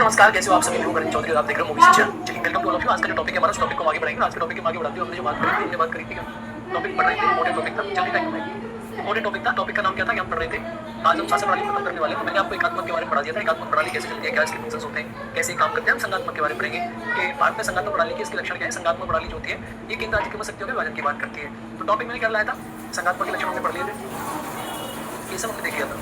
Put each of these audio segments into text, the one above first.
नमस्कार, कैसे हो आप सभी? मैं चौधरी और आप देख रहे हो मूवी शिक्षा। चलिए welcome to all of you. आज का जो टॉपिक है हमारा, उस टॉपिक को आगे बढ़ाएंगे। आज के टॉपिक को आगे बढ़ाते हुए हमने जो बात करी थी, हमने बात करी थी टॉपिक पढ़ रहे थे, इंपॉर्टेंट टॉपिक था। चलिए टाइम में इंपॉर्टेंट टॉपिक था। टॉपिक का नाम क्या था कि हम पढ़ रहे थे आज हम शासन प्रणाली खत्म करने वाले हैं। तो मैंने आपको एकात्मक के बारे में पढ़ा दिया था, एकात्मक प्रणाली कैसे चलती है, क्या इसके फंक्शंस होते हैं, कैसे काम करते हैं। हम संघात्मक के बारे में पढ़ेंगे कि भारत में संघात्मक प्रणाली के इसके लक्षण क्या है। संघात्मक प्रणाली जो होती है ये केंद्र राज्य की शक्तियों के विभाजन की बात करती है। तो टॉपिक मैंने क्या लाया था, संघात्मक के लक्षण हमने पढ़ लिए थे, ये सब हमने देख लिया था।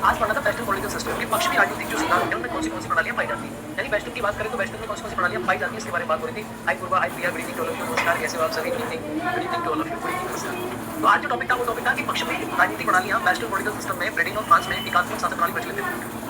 आज पढ़ना था वेस्टर्न पॉलिटिकल सिस्टम के पश्चिमी राजनीतिक जो सिद्धांत है उनमें कौन सी प्रणालियां पाई जाती है। यानी वेस्टर्न की बात करें तो वेस्टर्न में कौन सी प्रणालियां पाई जाती है इसके बारे में बात हो रही थी। Hi Purva, hi Priya, good evening to all of you. नमस्कार, कैसे हो आप सभी? Good evening to all of you. Good evening नमस्कार। तो आज जो टॉपिक था वो टॉपिक था कि पश्चिमी राजनीतिक प्रणालियां वेस्टर्न पॉलिटिकल सिस्टम में ब्रिटेन और फ्रांस में एकात्मक शासन प्रणाली प्रचलित है।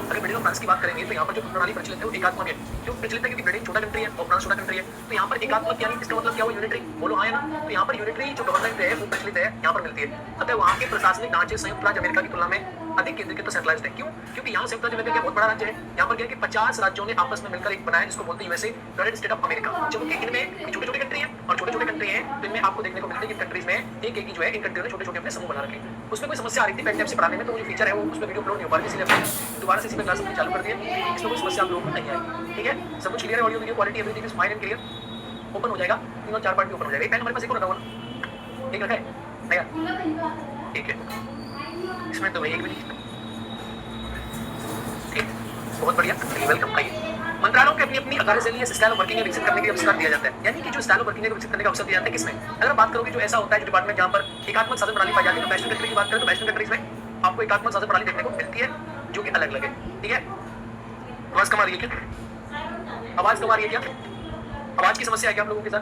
अगर ब्रिटेन और फ्रांस की बात करेंगे तो यहाँ पर जो प्रणाली प्रचलित है वो एकात्मक है। क्यों प्रचलित है? क्योंकि ब्रिटेन छोटा कंट्री है और फ्रांस छोटा कंट्री है। तो यहाँ पर एकात्मक यानी इसका मतलब क्या हो, यूनिटरी। बोलो हाँ या ना? तो यहाँ पर यूनिटरी जो गवर्नमेंट है वो प्रचलित है, यहाँ पर मिलती है। अतः वहाँ के प्रशासनिक ढांचे संयुक्त राज्य अमेरिका की तुलना में अधिक केंद्रीकृत सेंट्रलाइज्ड है। क्यों? क्योंकि यहाँ संयुक्त राज्य अमेरिका बहुत बड़ा राज्य है। यहाँ पर क्या है कि 50 राज्यों ने आपस में मिलकर एक बनाया जिसको बोलते हैं USA, United state of America. जबकि इनमें छोटे छोटे कंट्री है और छोटे छोटे कंट्री है तो इनमें आपको देखने को मिलता है कि कंट्रीज में एक एक जो है इन कंट्री ने छोटे छोटे अपने समूह बना रखे। उसमें कोई समस्या आ रही थी पेन टैब से पढ़ाने में, तो वो जो फीचर है वो उसमें वीडियो अपलोड नहीं हो पा रही, इसलिए दोबारा से इसी पे क्लास अपनी चालू कर दिए। इसमें कोई समस्या आप लोगों को नहीं आएगी, ठीक है? सब कुछ क्लियर है, audio video quality everything is fine and clear. Open हो जाएगा, 3 और 4 पार्ट भी ओपन हो जाएगा। पेन हमारे पास एक और रखा हुआ ना, एक रखा है नया, ठीक है? इसमें तो वही एक मिनट, बहुत बढ़िया, वेलकम। आइए, मंत्रालयों के अपनी अपनी कार्यशैली स्टाइल ऑफ वर्किंग विकसित करने के लिए अवसर दिया जाता है। यानी कि जो स्टाइल ऑफ वर्किंग को विकसित करने का अवसर दिया जाता है किसमें? अगर बात करोगे जो ऐसा होता है जो डिपार्टमेंट जहां पर एकात्मक शासन प्रणाली पाई जाती है, तो वेस्टर्न कंट्री की बात करें तो वेस्टर्न कंट्रीज में आपको एकात्मक शासन प्रणाली देखने को मिलती है जो कि अलग अलग है, ठीक है? आवाज कम आ रही है क्या? आवाज कम आ रही है क्या? आवाज की समस्या है क्या आप लोगों के साथ?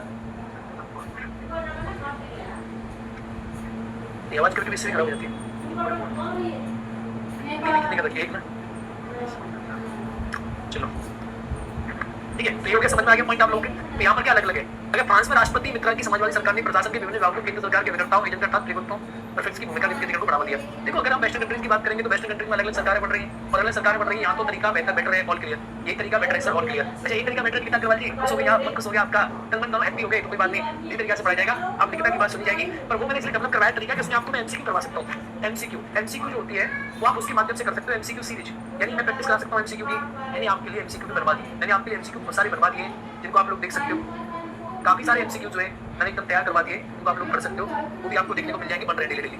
आवाज कभी कभी इससे खराब हो जाती है। कितने का रखिए, एक ना, चलो ठीक है। तो ये हो गया, समझ में आ गया पॉइंट आप लोगों के। तो यहाँ पर क्या अलग अलग है? अगर फ्रांस में राष्ट्रपति मित्रा की समाजवादी सरकार ने प्रशासन के विभिन्न विभागों को केंद्र सरकार के विकर्ताओं, एजेंट अर्थात प्रभुत्वों परफेक्ट की भूमिका निभाने को बढ़ावा दिया। देखो अगर हम वेस्टर्न कंट्रीज की बात करेंगे तो वेस्टर्न कंट्रीज में अलग अलग सरकारें बन रही हैं और अलग सरकारें बन रही हैं। यहाँ तो तरीका बेटर है, ऑल क्लियर। ये तरीका बेटर है सर, ऑल क्लियर। अच्छा, ये तरीका बेटर कितना करवा लीजिए, खुश हो गया, मन खुश हो गया आपका, तन मन हैप्पी हो गए तो कोई बात नहीं, ये तरीका से पढ़ाया जाएगा, आप लिखता की बात सुनी जाएगी। पर वो मैंने इसलिए डेवलप करवाया तरीका कि उसमें आपको मैं एमसीक्यू करवा सकता हूँ। एमसीक्यू जो होती है वो आप उसके माध्यम से कर सकते हो। एमसीक्यू सीरीज यानी मैं प्रैक्टिस करा सकता हूँ एमसीक्यू की। यानी आपके लिए एमसीक्यू भी बनवा दी, मैंने आपके लिए एमसीक्यू बहुत सारे बनवा दिए जिनको आप लोग देख सकते हो। काफी सारे एमसीक्यू जो है मैंने एकदम तैयार करवा दिए, उनको आप लोग पढ़ सकते हो, वो भी आपको देखने को मिल जाएंगे, बन रहे डेली डेली।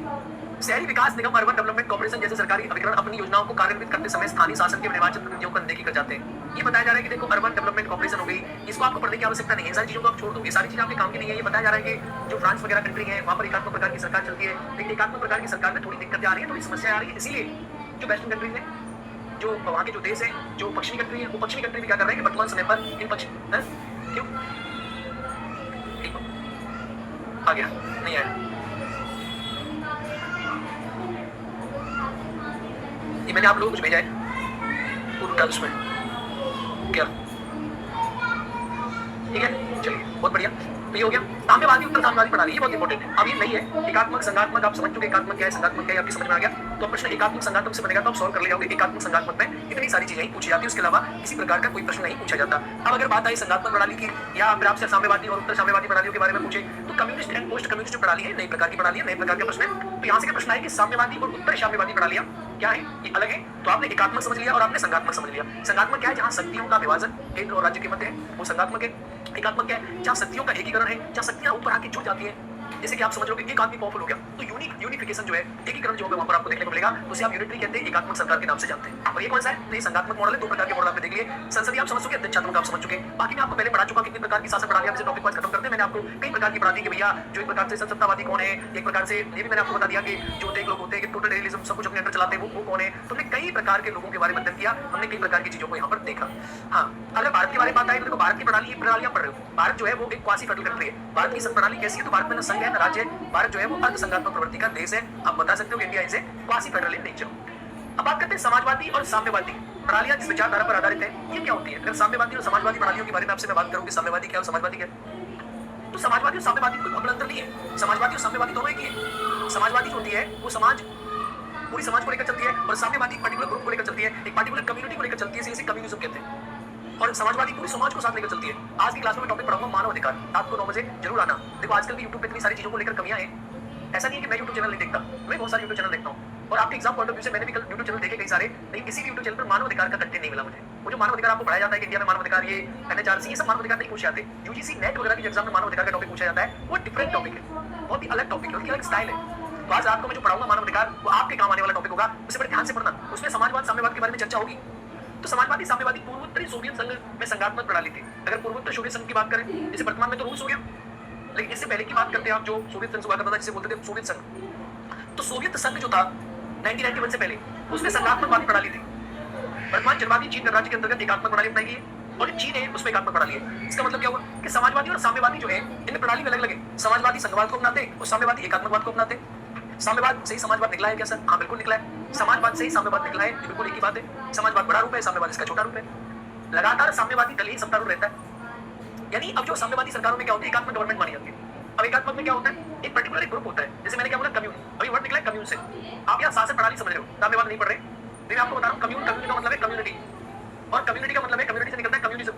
शहरी विकास निगम, अर्बन डेवलपमेंट कॉर्पोरेशन जैसे सरकारी अभिकरण अपनी योजनाओं को कार्यान्वित करते समय स्थानीय शासन के निर्वाचित प्रतिनिधियों को अनदेखी कर जाते हैं। ये बताया जा रहा है कि देखो अर्बन डेवलपमेंट कॉर्पोरेशन हो गई, इसको आपको पढ़ने की आवश्यकता नहीं है, सारी चीजों को आप छोड़ दो, ये सारी चीजें आपके काम की नहीं है। ये बताया जा रहा है कि जो फ्रांस वगैरह कंट्री है वहां पर एकात्मक प्रकार की सरकार चलती है, लेकिन एकात्मक प्रकार की सरकार में थोड़ी दिक्कतें आ रही है, थोड़ी समस्या आ रही है। इसीलिए जो वेस्टर्न कंट्रीज है, जो वहाँ के जो देश है, जो पश्चिमी कंट्री है, वो पश्चिमी कंट्री भी क्या कर रहे हैं कि वर्तमान समय पर इन पश्चिम क्यों आ गया नहीं आया, ये मैंने आप लोगों को कुछ भेजा है पूरा उसमें क्या, ठीक है? चलिए बहुत बढ़िया। तो ये हो गया साम्यवादी उत्तर साम्यवादी प्रणाली, ये बहुत इंपॉर्टेंट है। अब ये नहीं है एकात्मक संघात्मक, आप समझ चुके एकात्मक क्या है, संघात्मक क्या है, आपकी समझ में आ गया। तो प्रश्न एकात्मक संघात्मक से बनेगा तो आप सॉल्व कर ले जाओगे। एकात्मक संघात्मक में इतनी सारी चीजें पूछी जाती है, उसके अलावा किसी प्रकार का कोई प्रश्न नहीं पूछा जाता। अब अगर बात आई संघात्मक प्रणाली की या फिर आपसे साम्यवादी और उत्तर साम्यवादी प्रणालियों के बारे में पूछे तो कम्युनिस्ट एंड पोस्ट कम्युनिस्ट प्रणाली है, नई प्रकार की प्रणाली है, नए प्रकार का प्रश्न है। तो यहाँ से क्या प्रश्न है कि साम्यवादी और उत्तर साम्यवादी प्रणालियां क्या है, ये अलग है। तो आपने एकात्मक समझ लिया और आपने संघात्मक समझ लिया। संघात्मक क्या है? जहां शक्तियों का विभाजन केंद्र और राज्य के मध्य है, वो संघात्मक है। एकात्मक क्या है? जहां शक्तियों का एकीकरण है, जहां शक्तियां ऊपर आके जुड़ जाती है। जैसे कि आप समझ लो कि एक आदमी पावरफुल हो गया तो यूनिफिकेशन जो है, एकीकरण जो होगा वहां पर आपको देखने को मिलेगा, उसे आप यूनिटरी कहते हैं, एकात्मक सरकार के नाम से जानते हैं। और ये कौन सा है? तो ये संघात्मक मॉडल है। 2 प्रकार के मॉडल आपने देख लिए। संसदीय आप समझ चुके, अध्यक्षात्मक आप समझ चुके। बाकी मैं आपको पहले पढ़ा चुका कितने प्रकार की शासन प्रणालियां, टॉपिक वाइज खत्म करते हैं। मैंने आपको कई प्रकार की पढ़ा दी कि भैया जो एक प्रकार से सत्तावादी कौन है, एक प्रकार से ये भी मैंने आपको बता दिया कि जो एक लोग होते हैं कि टोटल रियलिज्म सब कुछ अपने अंदर चलाते हैं, वो कौन है। तो हमने कई प्रकार के लोगों के बारे में अध्ययन किया, हमने कई प्रकार की चीजों को यहाँ पर देखा। हाँ, अगर भारत के बारे में बात आए तो देखो भारत की प्रणालियां पढ़ रहे हो। भारत जो है वो एक क्वासी फेडरल कंट्री है। भारत की प्रणाली कैसी है? तो भारत में न संघ है न राज्य है। भारत जो है वो अर्ध संघात्मक प्रवृत्ति का देश है। आप बता सकते हो कि इंडिया इसे क्वासी फेडरल इन नेचर। अब बात करते हैं समाजवादी और साम्यवादी प्रणालियां जिस विचारधारा पर आधारित है, ये क्या होती है? अगर साम्यवादी और समाजवादी प्रणालियों के बारे में आपसे मैं बात करूं कि साम्यवादी क्या है और समाजवादी क्या है, तो समाजवादी और साम्यवादी कोई बहुत बड़ा अंतर नहीं है। समाजवादी और साम्यवादी दोनों एक ही है। समाजवादी जो होती है वो समाज, पूरी समाज को लेकर चलती है, और साम्यवादी पर्टिकुलर ग्रुप को लेकर चलती है, एक पर्टिकुलर कम्युनिटी को लेकर चलती है, इसे कम्युनिज्म कहते हैं। और समाजवादी पूरी समाज को साथ लेकर चलती है। आज की क्लास में टॉपिक पढ़ाऊंगा मानव अधिकार, रात को 9 बजे जरूर आना। देखो आजकल भी यूट्यूब पे इतनी सारी चीजों को लेकर कमियां हैं। ऐसा नहीं है कि मैं यूट्यूब चैनल नहीं देखता, मैं बहुत सारे यूट्यूब चैनल देखता हूँ। और आपके एग्जाम पॉइंट ऑफ व्यू से मैंने भी कल यूट्यूब चैनल देखे कई सारे, लेकिन किसी भी यूट्यूब चैनल पर मानव अधिकार का कंटेंट नहीं मिला मुझे। वो जो मानव अधिकार आपको पढ़ाया जाता है कि इंडिया में मानव अधिकार, ये एनएचआरसी, ये सब मानव अधिकार नहीं पूछे जाते। यूजीसी नेट वगैरह के एग्जाम में मानव अधिकार का टॉपिक पूछा जाता है, वो डिफरेंट टॉपिक है, बहुत ही अलग टॉपिक है, उसकी अलग स्टाइल है। तो आज रात को मैं जो पढ़ाऊंगा मानव अधिकार, वो आपके काम आने वाला टॉपिक होगा, उसे बड़े ध्यान से पढ़ना। उसमें समाजवाद साम्यवाद के बारे में चर्चा होगी। तो समाजवादी साम्यवादी पूर्वोत्तरी सोवियत संघ में संघात्मक प्रणाली थी। अगर पूर्वोत्तर सोवियत संघ की बात करें, जैसे वर्तमान में तो रूस हो गया, लेकिन इससे पहले की बात करते हैं आप, जो सोवियत संघ हुआ करता था, जिसे बोलते थे सोवियत संघ। तो सोवियत संघ जो था 1991 से पहले, उसमें संघात्मकवादी प्रणाली थी। वर्तमान जनवादी चीन गणराज्य के अंतर्गत एकात्मक प्रणाली अपनाई गई है, और चीन है उसमें एकात्मक प्रणाली है। इसका मतलब क्या हुआ कि समाजवादी और साम्यवादी जो है, इनमें प्रणाली में अलग अलग है। समाजवादी संघवाद को अपनाते और साम्यवादी एकात्मकवाद को अपनाते। साम्यवाद से ही समाजवाद निकला है क्या सर? हाँ, बिल्कुल निकला है। समाजवाद से ही साम्यवाद निकला है, ये बिल्कुल एक ही बात है। समाजवाद बड़ा रूप है, साम्यवाद इसका छोटा रूप है। लगातार साम्यवादी दल ही सत्तारूढ़ रहता है। यानी अब जो साम्यवादी सरकारों में क्या होती है, एकात्मक गवर्नमेंट मानी जाती है। अब एकात्मक में क्या होता है, एक पर्टिकुलर ग्रुप होता है। जैसे मैंने क्या बोला, कम्यून, अभी वर्ड निकला है कम्यून से। आप यहाँ शासन प्रणाली समझ रहे हो, साम्यवाद नहीं पढ़ रहे। मैं आपको बता रहा हूँ, कम्यून, कम्यून का मतलब है कम्युनिटी, और कम्युनिटी का मतलब है, कम्युनिटी से निकलता है कम्युनिज्म।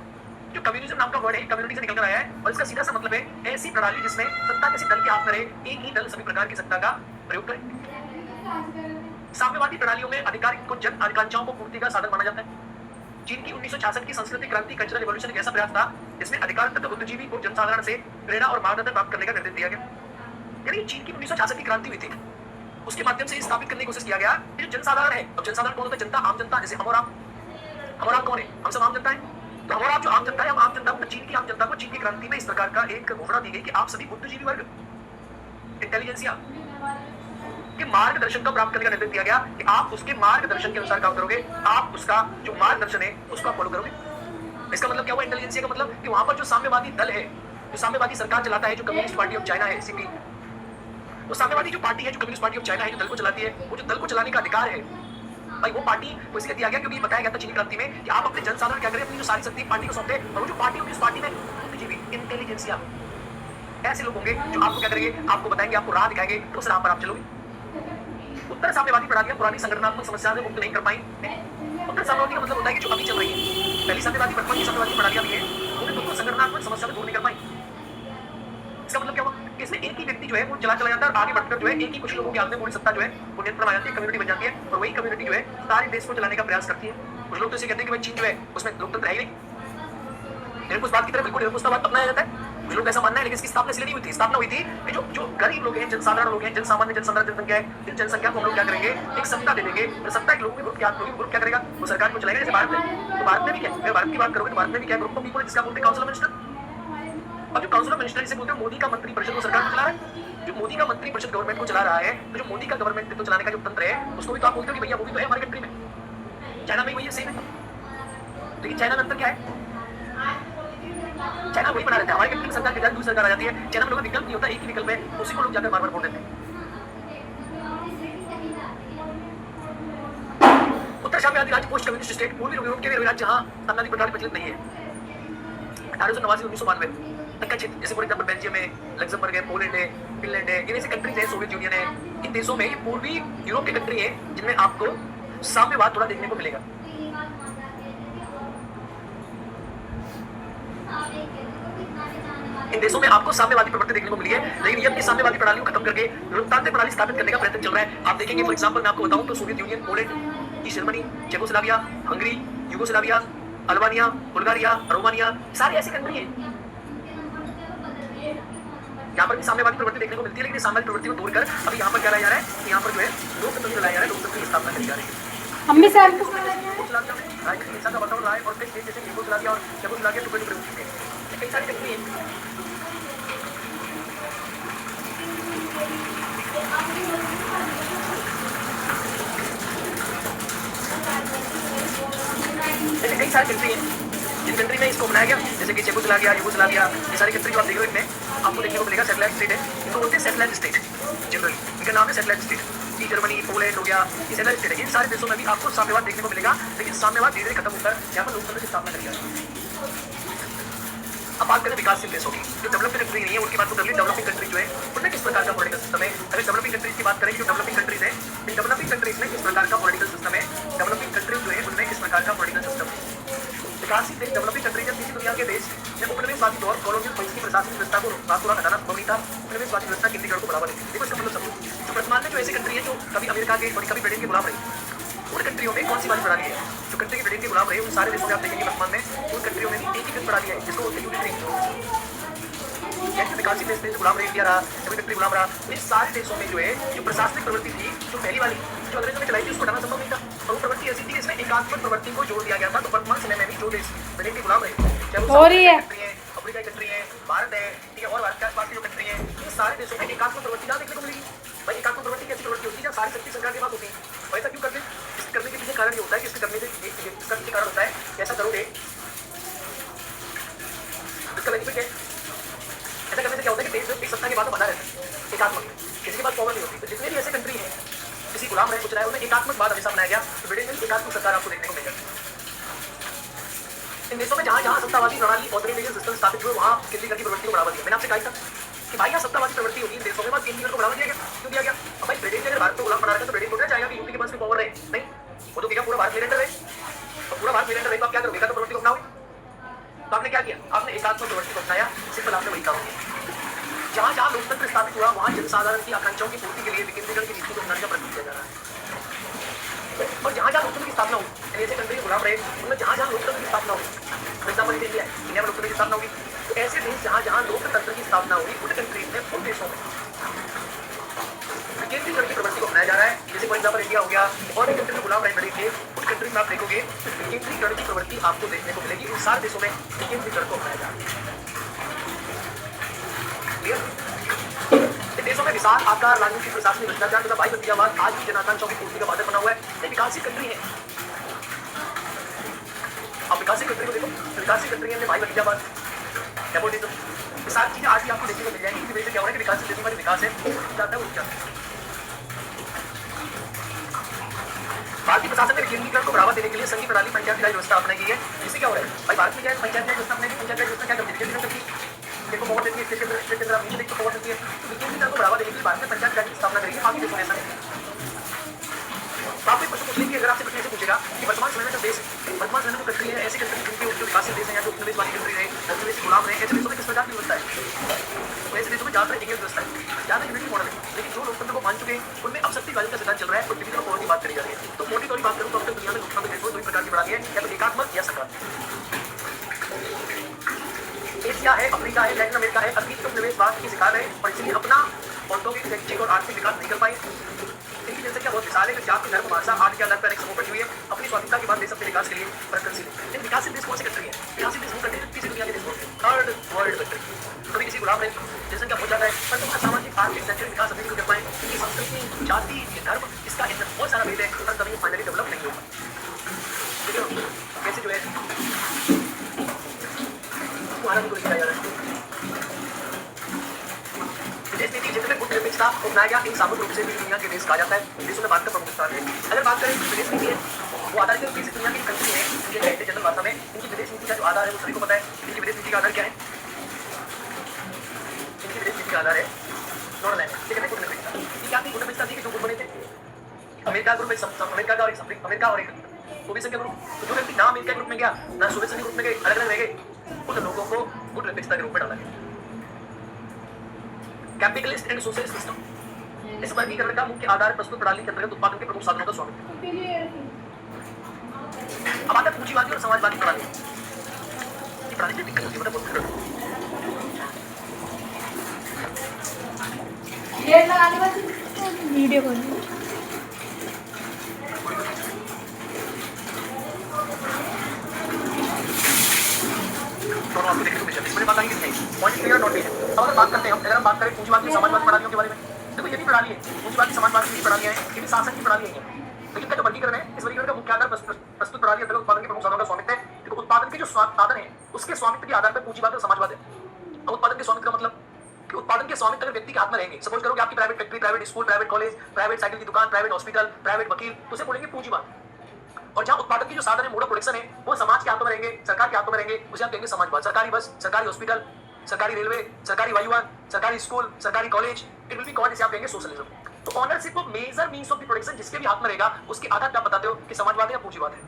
जो कम्युनिज्म नाम का वर्ड है, कम्युनिटी से निकल कर आया है, और इसका सीधा सा मतलब है ऐसी प्रणाली जिसमें सत्ता किसी दल के हाथ में रहे, एक ही दल सभी प्रकार की सत्ता का प्रयोग करे। साम्यवादी प्रणालियों में अधिकार को जन आकांक्षाओं को पूर्ति का साधन माना जाता है। चीन की 1966 की संस्कृति क्रांति, कल्चरल रिवॉल्यूशन एक ऐसा प्रयास था जिसमें अधिकार तक बुद्धिजीवी को जनसाधारण से प्रेरणा और मार्गदर्शन प्राप्त करने का निर्देश दिया गया। यानी चीन की 1966 की क्रांति हुई थी, उसके माध्यम से स्थापित करने की कोशिश किया गया कि जो जनसाधारण है, अब जनसाधारण कौन होता है? जनता, आम जनता। जैसे हम और आप कौन है? हम सब आम जनता है। तो हम और आप जो आम जनता है, हम आम जनता को, चीन की आम जनता को चीन की क्रांति में इस प्रकार का एक घोषणा दी गई कि आप सभी बुद्धिजीवी वर्ग, इंटेलिजेंसिया के मार्गदर्शन का प्राप्त करने का निर्देश दिया गया कि आप उसके मार्गदर्शन के अनुसार काम करोगे, आप उसका जो मार्गदर्शन है उसको फॉलो करोगे। इसका मतलब क्या हुआ? इंटेलिजेंसिया का मतलब कि वहां पर जो साम्यवादी दल है, जो साम्यवादी सरकार चलाता है, जो कम्युनिस्ट पार्टी ऑफ चाइना है, सीपी, वो साम्यवादी जो पार्टी है, जो कम्युनिस्ट पार्टी ऑफ चाइना है, जो दल को चलाती है, वो जो दल को चलाने का अधिकार है भाई, वो पार्टी को इसलिए दिया गया क्योंकि बताया गया था चीनी क्रांति में कि आप अपने जनसाधारण क्या करें, अपनी जो सारी शक्ति पार्टी को सौंपे, और वो जो पार्टी होगी उस पार्टी में बुद्धिजीवी, इंटेलिजेंसिया ऐसे लोग होंगे जो आपको क्या करेंगे, आपको बताएंगे, आपको राह दिखाएंगे, तो उस राह पर आप चलोगे। उत्तर साम्यवादी प्रणालियां पुरानी संगठनात्मक समस्या से मुक्त नहीं कर पाई। उत्तर साम्यवादी का मतलब होता है कि जो अभी चल रही है, पहली साम्यवादी, वर्तमान की साम्यवादी प्रणालियां भी है, उन्हें दोनों संगठनात्मक समस्या से दूर नहीं कर पाई। इसका मतलब क्या हुआ कि इसमें एक ही व्यक्ति जो है वो चला जाता है, आगे बढ़कर जो है एक ही कुछ लोगों के हाथ में पूरी सत्ता जो है वो नियंत्रण आ जाती है, कम्युनिटी बन जाती है, और वही कम्युनिटी जो है सारे देश को चलाने का प्रयास करती है। कुछ लोग तो इसे कहते हैं कि भाई चीन जो है उसमें लोकतंत्र है ही नहीं, निरंकुशवाद की तरफ बिल्कुल निरंकुशवाद अपनाया जाता है। कुछ लोग ऐसा मानना है, लेकिन इसकी स्थापना इसलिए नहीं हुई थी। स्थापना हुई थी कि जो गरीब लोग हैं, जनसाधारण लोग हैं, जनसामान्य, जनसंख्या है, जनसंख्या को हम लोग क्या करेंगे, एक सत्ता दे देंगे, और सत्ता के लोगों में ग्रुप क्या करेगा, वो सरकार को चलाएगा। जैसे भारत में, तो भारत में भी क्या, अगर भारत की बात करोगे तो भारत में भी क्या ग्रुप ऑफ पीपल है जिसका बोलते हैं काउंसिल ऑफ मिनिस्टर। अब जो काउंसिल ऑफ मिनिस्टर जिसे बोलते हैं मोदी का मंत्री परिषद, वो सरकार को चला रहा है। जो मोदी का मंत्री परिषद गवर्नमेंट को चला रहा है, तो जो मोदी का गवर्नमेंट को चलाने का जो तंत्र है, उसको भी तो आप बोलते हो कि भैया वो भी तो है हमारी कंट्री में, चाइना में वही है, सेम है। लेकिन चाइना में अंतर क्या है? चाइना वही बना रहता है, हमारी कंट्री में सरकार के दूसरी सरकार आ जाती है। चाइना में लोगों का विकल्प नहीं होता, एक ही विकल्प है, उसी को लोग जाकर बार-बार वोट देते हैं। उत्तर साम्यवादी राज्य, पोस्ट कम्युनिस्ट स्टेट, पूर्वी यूरोप के वे राज्य जहां साम्यवादी प्रणाली प्रचलित नहीं है। 1889-1992 तक का क्षेत्र, जैसे फॉर एग्जांपल बेल्जियम है, लग्जमबर्ग है, पोलैंड है, फिनलैंड है, ये ऐसी कंट्रीज है, सोवियत यूनियन है। इन देशों में, ये पूर्वी यूरोप की कंट्री है जिनमें आपको साम्यवाद थोड़ा देखने को मिलेगा। इन देशों में आपको साम्यवादी प्रवृत्ति देखने को मिली है, लेकिन ये अपनी साम्यवादी प्रणालियों को खत्म करके लोकतांत्रिक प्रणाली स्थापित करने का प्रयत्न चल रहा है। आप देखेंगे, फॉर एग्जांपल मैं आपको बताऊं तो Soviet union, Poland, Germany, Czechoslovakia, Hungary, Yugoslavia, Albania, Bulgaria, Romania, सारी ऐसी कंट्री है यहाँ पर भी साम्यवादी प्रवृत्ति देखने को मिलती है। लेकिन साम्यवादी प्रवृत्ति को दूर कर अभी यहाँ पर क्या लाया जा रहा है कि यहाँ पर जो है लोकतंत्र लाया जा रहा है, लोकतंत्र की स्थापना करी जा रही है। हम भी सर राजनीतिक हिंसा का वातावरण रहा है, और कई देश जैसे यूगोस्लाविया और चेकोस्लोवाकिया टुकड़े-टुकड़े हो चुके हैं। कई सारी कंट्री है। ऐसे कई सारी कंट्री है जिन कंट्री में इसको अपनाया गया, जैसे कि चेकोस्लोवाकिया, यूगोस्लाविया, ये सारी कंट्री जो आप देख रहे हो, इनमें आपको देखने को मिलेगा सैटेलाइट स्टेट है। इनको बोलते हैं सैटेलाइट स्टेट, जनरली इनका नाम है सैटेलाइट स्टेट। की जर्मनी, पोलैंड हो गया, ये सैटेलाइट स्टेट है। इन सारे देशों में भी आपको साम्यवाद देखने को मिलेगा, लेकिन साम्यवाद धीरे धीरे खत्म होकर यहाँ पर लोकतंत्र की स्थापना करी जाती है। अब बात करें विकासशील देशों की, जो डेवलपिंग कंट्री नहीं है, उनकी बात तो कर ली। डेवलपिंग कंट्री जो है उनमें किस प्रकार का पॉलिटिकल सिस्टम है। अगर डेवलपिंग कंट्रीज की बात करें, जो डेवलपिंग कंट्रीज है, इन डेवलपिंग कंट्रीज में किस प्रकार का पॉलिटिकल सिस्टम है, डेवलपिंग कंट्रीज जो है उनमें किस प्रकार का पॉलिटिकल सिस्टम है। विकासशील देश, डेवलपिंग कंट्रीज, किसी दुनिया के देश में उपनिवेशवादी दौर, कॉलोनियल की प्रशासनिक व्यवस्था को रातों रात हटाना संभव नहीं था। उपनिवेशवादी व्यवस्था केंद्रीकरण को बढ़ावा देती है। देखो इसका मतलब समझो, वर्तमान में जो ऐसी कंट्री है जो कभी अमेरिका के और कभी ब्रिटेन के गुलाम रही, उन कंट्रियों में कौन सी वाली प्रणाली है? जो कंट्री ब्रिटेन के गुलाम रहे उन सारे देशों में आप देखेंगे वर्तमान में उन कंट्रियों में भी एकीकृत प्रणाली है जिसको बोलते हैं यूनिटरी। जैसे विकासशील देश में जो गुलाम रह इंडिया रहा, सभी कंट्री गुलाम रहा, इन सारे देशों में जो है जो प्रशासनिक प्रवृत्ति थी, जो पहली वाली जो अंग्रेजों ने चलाई थी, उसको हटाना संभव नहीं था। और वो प्रवृत्ति ऐसी थी कि इसमें एकात्मक प्रवृत्ति को जोड़ दिया गया था। तो वर्तमान समय में भी जो देश ब्रिटेन के गुलाम रहे, चाहे वो कंट्री है, अफ्रीका की कंट्री है, भारत है, ठीक है, और भारत के आसपास की जो कंट्री है, इन सारे देशों में एकात्मक प्रवृत्ति ना देखने को मिलेगी। भाई एकात्मक प्रवृत्ति कैसी प्रवृत्ति होती है जहाँ सारी शक्ति सरकार के पास होती है। ऐसा क्यों करते हैं? इसके करने के पीछे कारण ये होता है कि इसके करने से इसका पीछे कारण होता है ऐसा करोगे, इसका बेनिफिट है। ऐसा करने से क्या होता है कि देश एक सत्ता के बाद बना रहता है एकात्मक, किसी के पास पावर नहीं होती। तो जितने भी ऐसे कंट्री हैं किसी गुलाम रहे कुछ रहा है उन्हें एकात्मक बाद हमेशा बनाया गया। तो ब्रिटेन में एकात्मक सरकार आपको देखने को मिल जाती है। इन देशों में जहाँ जहाँ सत्तावादी प्रणाली ऑथोरिटेरियन सिस्टम स्थापित हुए वहाँ केंद्रीकरण की प्रवृत्ति को बढ़ावा दिया। मैंने आपसे कहा था कि भाई यहाँ सत्तावादी प्रवृत्ति होगी इन देशों में, केंद्रीकरण को बढ़ावा दिया गया। क्यों दिया गया? अब भाई ब्रिटेन ने अगर भारत को गुलाम बना रखा तो ब्रिटेन को क्या चाहेगा कि यूपी के पास में पावर रहे? नहीं, वो तो क्या पूरा भारत मेरे अंडर रहे। और पूरा भारत मेरे अंडर रहे तो आप क्या करोगे? तो प्रवृत्ति को अपनाओगे। तो आपने क्या किया? आपने एकात्मक प्रवृत्ति को अपनाया। सिंपल आपने वही काम किया। जहाँ जहाँ लोकतंत्र स्थापित हुआ वहाँ जनसाधारण की आकांक्षाओं की पूर्ति के लिए विकेंद्रीकरण की नीति को अपनाने का प्रयत्न किया जा रहा है। और जहाँ जहाँ लोकतंत्र की स्थापना हुई, ऐसे कंट्री गुलाम रहे उनमें जहाँ जहाँ लोकतंत्र की स्थापना हुई, फॉर एग्जाम्पल इंडिया है, इंडिया में लोकतंत्र की स्थापना होगी। तो ऐसे देश जहाँ जहाँ लोकतंत्र की स्थापना हुई उन कंट्रीज में, उन देशों में विकेंद्रीकरण की प्रवृत्ति को अपनाया जा रहा है। जैसे फॉर एग्जाम्पल इंडिया हो गया और एक कंट्री गुलाम रहे बड़े थे, उन कंट्रीज में आप देखोगे विकेंद्रीकरण की प्रवृत्ति आपको देखने को मिलेगी। उन सारे देशों में विकेंद्रीकरण को अपनाया जा रहा है। देशों में विशाल आकार, राजनीतिक, प्रशासनिक भ्रष्टाचार तथा भाई भतीजावाद आज भी जनाकांक्षाओं की पूर्ति का बाधक बना हुआ है। ये विकासशील कंट्री है। आप विकासशील कंट्री को देखो, विकासशील कंट्री में भाई भतीजावाद, नेपोटिज्म, ये सारी चीजें आज भी आपको देखने को मिल जाएंगी। इसकी वजह से क्या हो रहा है कि विकासशील देशों में विकास है जाता है वो जाता है। भारतीय प्रशासन ने विकेंद्रीकरण को बढ़ावा देने के लिए संघीय प्रणाली पंचायती राज व्यवस्था अपनाई गई है। इससे क्या हो रहा है भाई? भारत में क्या है? पंचायती राज व्यवस्था अपनाई गई। पंचायती राज व्यवस्था क्या करती है? विकेंद्रीकरण करती है। देखो पावर देती है, स्टेट के अंदर आप नीचे देखो पावर देती है। विकेंद्रीकरण को बढ़ावा देने के लिए भारत में पंचायत राज की स्थापना करेगी। बाकी देशों में ऐसा नहीं। तो आपको एक प्रश्न पूछ लीजिए, अगर आपसे प्रश्न ऐसे पूछेगा कि वर्तमान समय में जो देश, वर्तमान समय में जो कंट्री है, ऐसी कंट्री जिनके जो विकासशील देश है या जो उपनिवेश वाली कंट्री है, उपनिवेश गुलाम रहे, ऐसे देशों में किस प्रकार की व्यवस्था है? तो ऐसे देशों में ज्यादातर एकल व्यवस्था है, ज्यादा यूनिटी मॉडल है। लेकिन जो लोकतंत्र को मान चुके हैं उनमें अब शक्तिवादी का सिद्धांत चल रहा है और डिविजन ऑफ पावर की बात करी जा रही है। तो मोटी तौर पर बात करूं तो अब तक दुनिया में लोकतंत्र देशों दो प्रकार की प्रणाली है, या तो एकात्मक या सकारात्मक। एशिया है, अफ्रीका है, लैटिन अमेरिका है, अतीत के उपनिवेशवाद की शिकार है और इसलिए अपना औद्योगिक, शैक्षिक और आर्थिक विकास नहीं कर पाए। इनकी जनसंख्या बहुत विशाल है कि जाति, धर्म, भाषा आदि के आधार पर एक समूह बनी हुई है। अपनी स्वाधीनता के बाद देश अपने विकास के लिए प्रयत्नशील है। लेकिन विकासशील देश कौन सी कंट्री है? विकासशील देश वो कंट्री है किसी दुनिया के देश को थर्ड वर्ल्ड कंट्री। कभी किसी गुलाम रहे, जनसंख्या बहुत ज्यादा है पर तुम्हारा सामाजिक, आर्थिक, शैक्षणिक विकास अभी नहीं कर पाए क्योंकि संस्कृति, जाति, धर्म, इसका इनमें बहुत सारा भेद है और कभी फाइनली डेवलप नहीं होगा। ठीक है, कैसे जो है को लिखा जा रहा है विदेश नीति क्षेत्र में गुट निरपेक्षता अपनाया गया। इन सामूहिक रूप से भी दुनिया के देश कहा जाता है। देशों में भारत का प्रमुख स्थान है। अगर बात करें तो विदेश नीति है वो आधारित है किसी दुनिया की कंट्री है इनके कहते जनरल भाषा में इनकी विदेश नीति का जो आधार है वो सभी को पता है। इनकी विदेश नीति का आधार क्या है? इनकी विदेश नीति का आधार है नॉन अलाइनमेंट। लेकिन गुट निरपेक्षता ये क्या थी? गुट निरपेक्षता थी कि जो गुट बने थे अमेरिका ग्रुप में, अमेरिका का और एक अमेरिका और एक सोवियत संघ ग्रुप, तो जो व्यक्ति ना अमेरिका ग्रुप में गया ना सोवियत संघ ग्रुप में गए, अलग अलग रह गए, उन लोगों को गुट निरपेक्षता के रूप में डाला गया। कैपिटलिस्ट एंड सोशलिस्ट सिस्टम, इस वर्गीकरण का मुख्य आधार प्रस्तुत प्रणाली के अंतर्गत उत्पादन के प्रमुख साधनों का स्वामित्व। अब आता है पूंजीवादी और समाजवादी प्रणाली। ये प्रणाली में दिक्कत होती है, मतलब ये लगाने वाली वीडियो कौन है? दोनों आपको देखने को मिल जाते हैं। इसमें बात आएंगे नहीं, पॉइंट क्लियर नॉट क्लियर। अब अगर बात करते हैं, अगर हम बात करें पूंजीवादी और समाजवादी प्रणालियों के बारे में, देखो ये भी प्रणाली है, पूंजीवादी समाजवादी की प्रणालियां हैं, ये भी शासन की प्रणाली है। लेकिन इनका जो वर्गीकरण है, इस वर्गीकरण का मुख्य आधार प्रस्तुत प्रणाली अंतर्गत उत्पादन के प्रमुख साधनों का स्वामित्व है। देखो उत्पादन के जो साधन है उसके स्वामित्व के आधार पर पूंजीवाद और समाजवाद है। अब उत्पादन के स्वामित्व का मतलब कि उत्पादन के स्वामित्व अगर व्यक्ति के हाथ में रहेंगे, सपोज करो कि आपकी private factory, private school, private college, private cycle की दुकान, प्राइवेट हॉस्पिटल, प्राइवेट वकील, तो उसे बोलेंगे पूंजीवाद। और जहां उत्पादन की जो साधन है, मोड ऑफ प्रोडक्शन है, वो समाज के हाथों में रहेंगे, सरकार के हाथों में रहेंगे, उसे आप कहेंगे समाजवाद। सरकारी बस, सरकारी हॉस्पिटल, सरकारी रेलवे, सरकारी वायुयान, सरकारी स्कूल, सरकारी college, it will be called, इसे आप कहेंगे सोशलिज्म। तो ownership of major means of the production जिसके भी हाथ में रहेगा उसके आधार पर आप बताते हो कि समाजवाद है या पूंजीवाद है।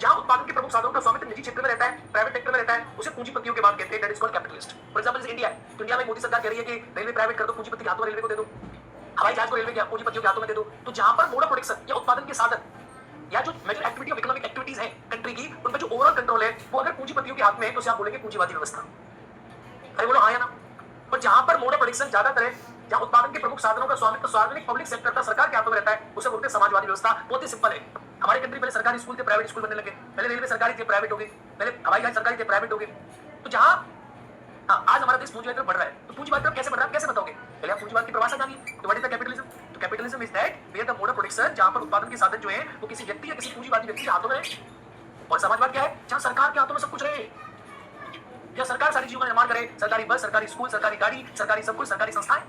जहां उत्पादन के प्रमुख साधनों का स्वामित्व निजी क्षेत्र में रहता है, प्राइवेट सेक्टर में रहता है, उसे पूंजीपतियों के बाद कहते हैं, that is called capitalist. For example India है, तो इंडिया में मोदी सरकार कह रही है कि रेलवे प्राइवेट कर दो, पूंजीपति के हाथों में रेलवे को दे दो। हवाई जहाज को रेलवे के पूंजीपतियों के हाथों में दे दो, तो जहां पर मोड ऑफ प्रोडक्शन या उत्पादन के साधन या जो major activity of economic activities है कंट्री की, उन पर जो ओवरऑल कंट्रोल है वो अगर पूंजीपतियों के हाथ में है तो उसे आप बोलेंगे पूंजीवादी व्यवस्था। अरे बोलो हाँ या ना। और जहां पर मोड ऑफ प्रोडक्शन ज्यादातर है, जहां उत्पादन के प्रमुख साधनों का स्वामित्व सार्वजनिक पब्लिक सेक्टर का सरकार के हाथों में रहता है, उसे बोलते हैं समाजवादी व्यवस्था। बहुत ही सिंपल है। हमारे कंट्री पहले सरकारी स्कूल थे, प्राइवेट स्कूल बनने लगे, पहले रेलवे सरकारी थे, प्राइवेट हो गए, पहले हवाई जहाज सरकारी थे, प्राइवेट हो गए। तो जहां आज हमारा देश पूंजीवाद बढ़ रहा है, तो पूंजीवाद कैसे बढ़ रहा है कैसे बताओगे? पहले आप पूंजीवाद की परिभाषा जानिए। तो व्हाट इज द कैपिटलिज्म? तो capitalism is that where the mode of production, जहां पर उत्पादन के साधन जो है वो किसी व्यक्ति या किसी पूंजीवादी व्यक्ति के हाथों में है। और समाजवाद क्या है? जहां सरकार के हाथों में सब कुछ रहे, या सरकार सारी चीजों का निर्माण करे, सरकारी बस, सरकारी स्कूल, सरकारी गाड़ी, सरकारी सब कुछ, सरकारी संस्थाएं।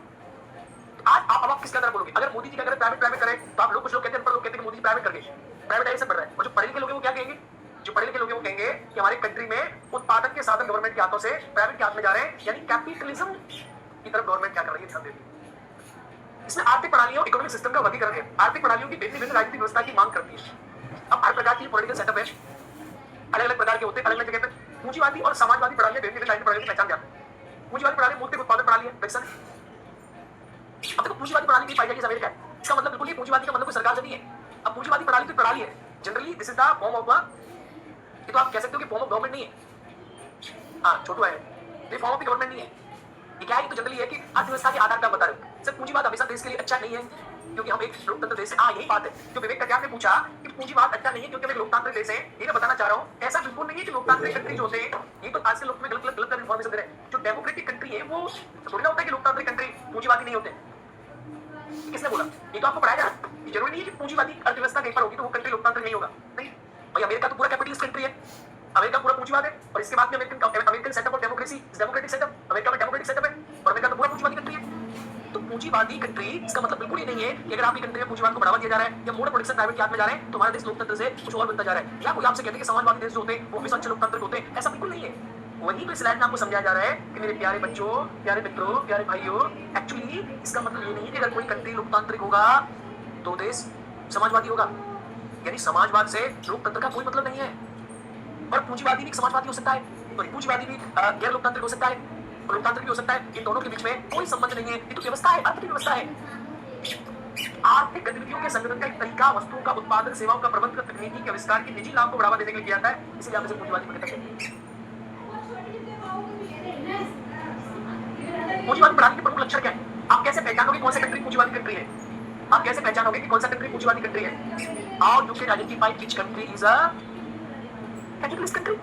आज आप किसके अंदर बोलोगे? अगर मोदी जी क्या करे प्राइवेट करे, तो आप लोग कुछ लोग कहते हैं, पर लोग कहते हैं कि मोदी जी प्राइवेट कर गए, प्राइवेटाइजेशन बढ़ रहा है। और जो पढ़े लिखे लोग हैं वो क्या कहेंगे? जो पढ़े लिखे लोग हैं वो कहेंगे कि हमारे कंट्री में उत्पादन के साधन गवर्नमेंट के हाथों से प्राइवेट के हाथ में जा रहे हैं, यानी कैपिटलिज्म की तरफ गवर्नमेंट क्या कर रही है, ध्यान देती है। इसमें आर्थिक प्रणालियों इकोनॉमिक सिस्टम का वर्गीकरण है। आर्थिक प्रणालियों की भिन्न भिन्न राजनीतिक व्यवस्था की मांग करती है। अब हर प्रकार की पॉलिटिकल सेटअप है, अलग अलग प्रकार के होते हैं, अलग अलग जगह पे। पूंजीवादी और समाजवादी प्रणाली भिन्न भिन्न राजनीतिक प्रणाली की पहचान क्या है? पूंजीवादी प्रणाली मूलतः उत्पादन प्रणाली है, विकसन। अब देखो पूंजीवादी प्रणाली की पाई जाएगी अमेरिका है, इसका मतलब बिल्कुल ही पूंजीवादी का मतलब कोई सरकार से नहीं है। अब पूंजीवादी प्रणाली की प्रणाली है, generally this is the form of, ये तो आप कह सकते हो कि फॉर्म ऑफ गवर्नमेंट नहीं है। हाँ छोटू है, ये फॉर्म ऑफ गवर्नमेंट नहीं है। ये क्या है? तो जनरली है कि अर्थव्यवस्था के आधार पर बता रहे हो। सिर्फ पूंजीवाद हमेशा देश के लिए अच्छा नहीं है, क्योंकि हम एक लोकतंत्र देश है। हाँ यही बात है जो विवेक कटियार ने पूछा कि पूंजीवाद अच्छा नहीं है क्योंकि हम एक लोकतांत्रिक देश है। ये मैं बताना चाह रहा हूँ, ऐसा बिल्कुल नहीं है कि लोकतांत्रिक कंट्री जो होते हैं, ये तो आज से लोग में गलत इन्फॉर्मेशन दे रहे हैं। जो डेमोक्रेटिक कंट्री है वो थोड़ी ना होता है कि लोकतांत्रिक कंट्री पूंजीवादी नहीं होते। किसने बोला? ये तो आपको पढ़ाया जा रहा है। जरूरी नहीं है कि पूंजीवादी अर्थव्यवस्था कहीं पर होगी तो वो कंट्री लोकतांत्रिक नहीं होगा। नहीं भाई, अमेरिका तो पूरा कैपिटलिस्ट कंट्री है, अमेरिका पूरा पूंजीवाद है। और इसके बाद में American setup of democracy, democratic setup, America में डेमोक्रेटिक सेटअप है और अमेरिका तो पूरा पूंजीवादी कंट्री है। तो पूंजीवादी कंट्री इसका मतलब बिल्कुल ही नहीं है कि अगर आपकी कंट्री में पूंजीवाद को बढ़ावा दिया जा रहा है या मोड ऑफ प्रोडक्शन प्राइवेट के हाथ में जा रहे हैं तो हमारा देश लोकतंत्र से कुछ और बनता जा रहा है। या कोई आपसे कहते हैं कि समाजवादी देश जो होते हैं वो हमेशा अच्छे लोकतांत्रिक होते हैं, ऐसा बिल्कुल नहीं है। वहीं पे स्लाइड में आपको समझाया जा रहा है कि मेरे प्यारे बच्चों, प्यारे मित्रों, प्यारे भाइयों, एक्चुअली इसका मतलब ये नहीं है कि अगर कोई कंट्री लोकतांत्रिक होगा तो देश समाजवादी होगा। यानी समाजवाद से लोकतंत्र का कोई मतलब नहीं है। और पूंजीवादी भी समाजवादी हो सकता है, और पूंजीवादी भी गैर लोकतांत्रिक हो सकता है, और लोकतांत्रिक भी हो सकता है। इन दोनों के बीच में कोई संबंध नहीं है। ये तो व्यवस्था है, अर्थ की व्यवस्था है। आर्थिक गतिविधियों के संगठन का एक तरीका वस्तुओं का उत्पादन, सेवाओं का प्रबंधन, तकनीकी के आविष्कार की निजी लाभ को बढ़ावा देने के लिए किया जाता है। इसीलिए आप इसे पूंजीवादी कहते हैं। पूंजीवादी प्रणाली के प्रमुख लक्षण क्या है? आप कैसे पहचानोगे कौन सा कंट्री पूंजीवादी कंट्री है? आप कैसे पहचानोगे कि कौन सा कंट्री पूंजीवादी कंट्री है? How you can identify which country is a capitalist country?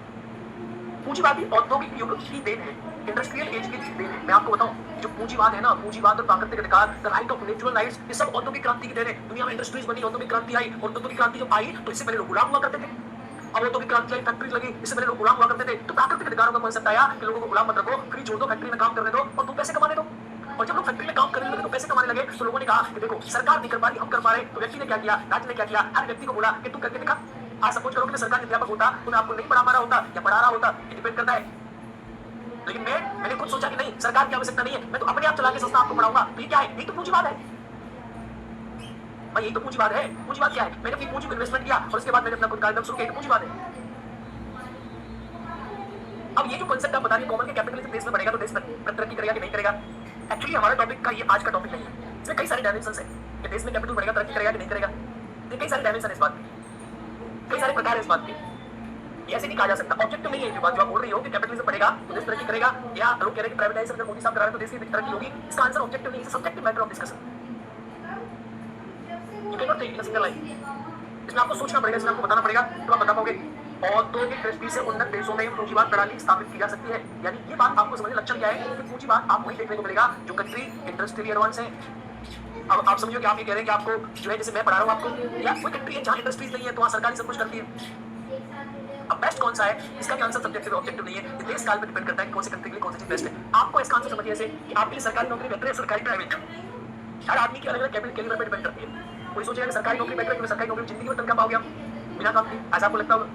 पूंजीवादी औद्योगिक युग की देन है, इंडस्ट्रियल एज की देन है। मैं आपको बताऊं, जो पूंजीवाद है ना, पूंजीवाद और प्राकृतिक अधिकार, the right of natural rights, ये सब औद्योगिक क्रांति की देन है। दुनिया में इंडस्ट्रीज बनी, औद्योगिक क्रांति आई, और औद्योगिक क्रांति जब आई तो इससे पहले लोग गुलाम हुआ करते थे। अब औद्योगिक क्रांति आई, फैक्ट्री लगी, इससे पहले लोग गुलाम हुआ करते थे। तो प्राकृतिक अधिकारों का कॉन्सेप्ट आया कि लोगों को गुलाम मत रखो, फ्री छोड़ दो, फैक्ट्री में काम करने दो और तुम पैसे कमाने दो। और जब लोग फैक्ट्री में काम करने लगे तो पैसे कमाने लगे तो लोगों ने कहा कि देखो सरकार नहीं कर पा रही, हम कर पा रहे। तो व्यक्ति ने क्या किया, राज्य ने क्या किया, हर व्यक्ति को बोला कि तू करके दिखा। आज सपोज करो कि मैं सरकारी अध्यापक होता तो मैं आपको नहीं पढ़ा पा रहा होता या पढ़ा रहा होता, ये डिपेंड करता है। लेकिन मैंने खुद सोचा कि नहीं, सरकार की आवश्यकता नहीं है, मैं तो अपने आप चला के संस्था आपको पढ़ाऊंगा। तो ये क्या है? यही तो पूंजीवाद है भाई, यही तो पूंजीवाद है। पूंजीवाद क्या है? मैंने अपनी पूंजी को इन्वेस्टमेंट किया और उसके बाद मैंने अपना खुद कार्यक्रम शुरू किया, पूंजीवाद है। अब ये जो कांसेप्ट आप बता रही है कॉमन के कैपिटलिज्म देश में बढ़ेगा तो देश तरक्की करेगा कि नहीं करेगा, एक्चुअली हमारे टॉपिक का ये आज का टॉपिक नहीं है। इसमें कई सारे डायमेंशंस हैं कि देश में कैपिटल बढ़ेगा तरक्की करेगा कि नहीं करेगा। ये कई सारे डायमेंशन है इस बात के, कई सारे प्रकार है इस बात के। ऐसे नहीं कहा जा सकता, ऑब्जेक्टिव नहीं है जो बात जो आप बोल रही हो कि कैपिटलिज्म बढ़ेगा तो देश तरक्की करेगा, या लोग कह रहे हैं कि प्राइवेटाइजेशन अगर मोदी साहब करा रहे तो देश की तरक्की होगी। इसका आंसर ऑब्जेक्टिव नहीं है, subjective matter of discussion. You cannot take in a single line. इसमें आपको सोचना पड़ेगा, इसमें आपको बताना पड़ेगा तो आप बता पाओगे। औद्योगिक दृष्टि से उन्नत देशों में पूंजीवाद प्रणाली स्थापित की जा सकती है। यानी ये बात आपको समझने लक्षण क्या है कि पूंजीवाद आपको वही देखने को मिलेगा जो कंट्री इंडस्ट्रियल एडवांस है। अब आप समझो कि आप ये कह रहे हैं कि आपको जो है जैसे मैं पढ़ा रहा हूँ आपको, या कोई कंट्री है जहाँ इंडस्ट्रीज नहीं है तो वहाँ सरकारी सब कुछ करती है। अब बेस्ट कौन सा है, इसका भी आंसर सब्जेक्टिव ऑब्जेक्टिव नहीं है। देश काल पे डिपेंड करता है कि कौन सी कंट्री के लिए कौन सी चीज बेस्ट है। आपको इसका आंसर समझिए ऐसे कि आपके लिए सरकारी नौकरी बेहतर है, सरकारी प्राइवेट। हर आदमी की अलग अलग कैपिटल पर डिपेंड करती है। कोई सोचेगा कि सरकारी नौकरी बेहतर है क्योंकि सरकारी नौकरी जिंदगी में तनख्वाह पाओगे आप बिना काम की, ऐसा आपको लगता होगा।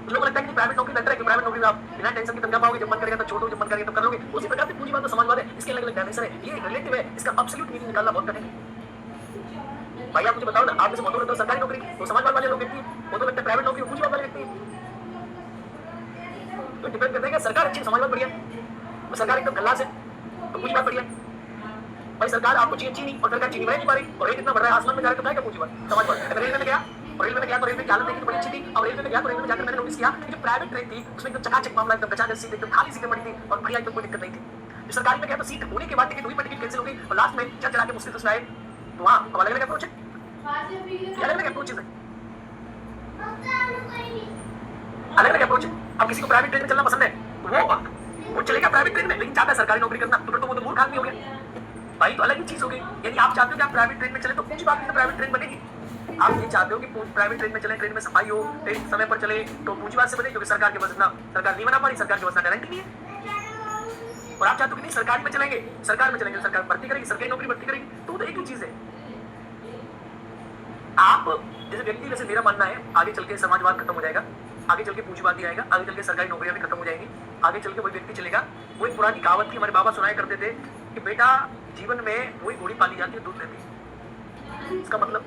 लोगों को लगता है कि प्राइवेट नौकरी बेहतर है कि प्राइवेट नौकरी में आप बिना टेंशन की तनख्वाह पाओगे, जब मन करेगा तो छोड़ो, जब मन करेगा तो कर लोगे। उसी प्रकार से पूंजीवाद और समाजवाद है, इसके अलग अलग डायमेंशन है। ये रिलेटिव है, इसका एब्सोल्यूट मीनिंग निकालना बहुत कठिन है। भाई आप मुझे बताओ ना, आप जैसे बहुत लोग सरकारी नौकरी तो समाजवाद वाले लोग व्यक्ति, वो तो लगता है प्राइवेट नौकरी पूंजीवाद वाले व्यक्ति। तो डिपेंड करता है कि सरकार अच्छी समाजवाद बढ़िया, सरकार एकदम गल्ला से तो पूंजीवाद बढ़िया। भाई सरकार आपको चाहिए चीनी और सरकार चीनी बना नहीं पा रही और रेट इतना बढ़ रहा है आसमान में जा रहा है, तो पूंजीवाद समाजवाद। रेलवे में गया और रेलवे में गया तो रेलवे की हालत देखी तो बड़ी अच्छी थी। और रेलवे में गया तो रेलवे में जाकर मैंने नोटिस किया कि जो प्राइवेट ट्रेन थी उसमें एकदम चकाचक मामला, एकदम गचागच सीट, एकदम खाली सीटें पड़ी थी और बढ़िया, एकदम कोई दिक्कत नहीं थी। जो सरकारी में गया तो सीट होने के बाद टिकट हुई पर टिकट कैंसिल हो गई और लास्ट में चल चला के मुश्किल से आए। तो वहाँ अब अलग अलग अप्रोच है, अलग अलग अप्रोचेस है, अलग अलग अप्रोच है। अब किसी को प्राइवेट ट्रेन में चलना पसंद है वो चलेगा प्राइवेट ट्रेन में, लेकिन चाहता है सरकारी नौकरी करना, तो वो तो मूर्ख आदमी हो गया भाई। तो अलग ही चीज हो गई। यानी आप चाहते हो कि आप प्राइवेट ट्रेन में चले तो पूंजीवाद की तो प्राइवेट ट्रेन बनेगी। आप ये चाहते हो कि प्राइवेट ट्रेन में चले, ट्रेन में सफाई हो, ट्रेन समय पर चले, तो पूंजीवाद से बने, क्योंकि सरकार के बस ना, सरकार नहीं बना पा रही, सरकार के बस गारंटी नहीं है। और आप चाहते हो कि नहीं सरकार में चलेंगे, सरकार में चलेंगे, सरकार भर्ती करेगी, सरकारी नौकरी भर्ती करेगी, तो एक ही चीज है। आप जैसे व्यक्ति, जैसे मेरा मानना है आगे चल के समाजवाद खत्म हो जाएगा, आगे चल के पूंजीवादी आएगा, आगे चल के सरकारी नौकरियां भी खत्म हो जाएंगी, आगे चल के वही व्यक्ति चलेगा। वो एक पुरानी कहावत थी, हमारे बाबा सुनाया करते थे कि बेटा जीवन में वही घोड़ी पाली जाती है दूध देती है। इसका मतलब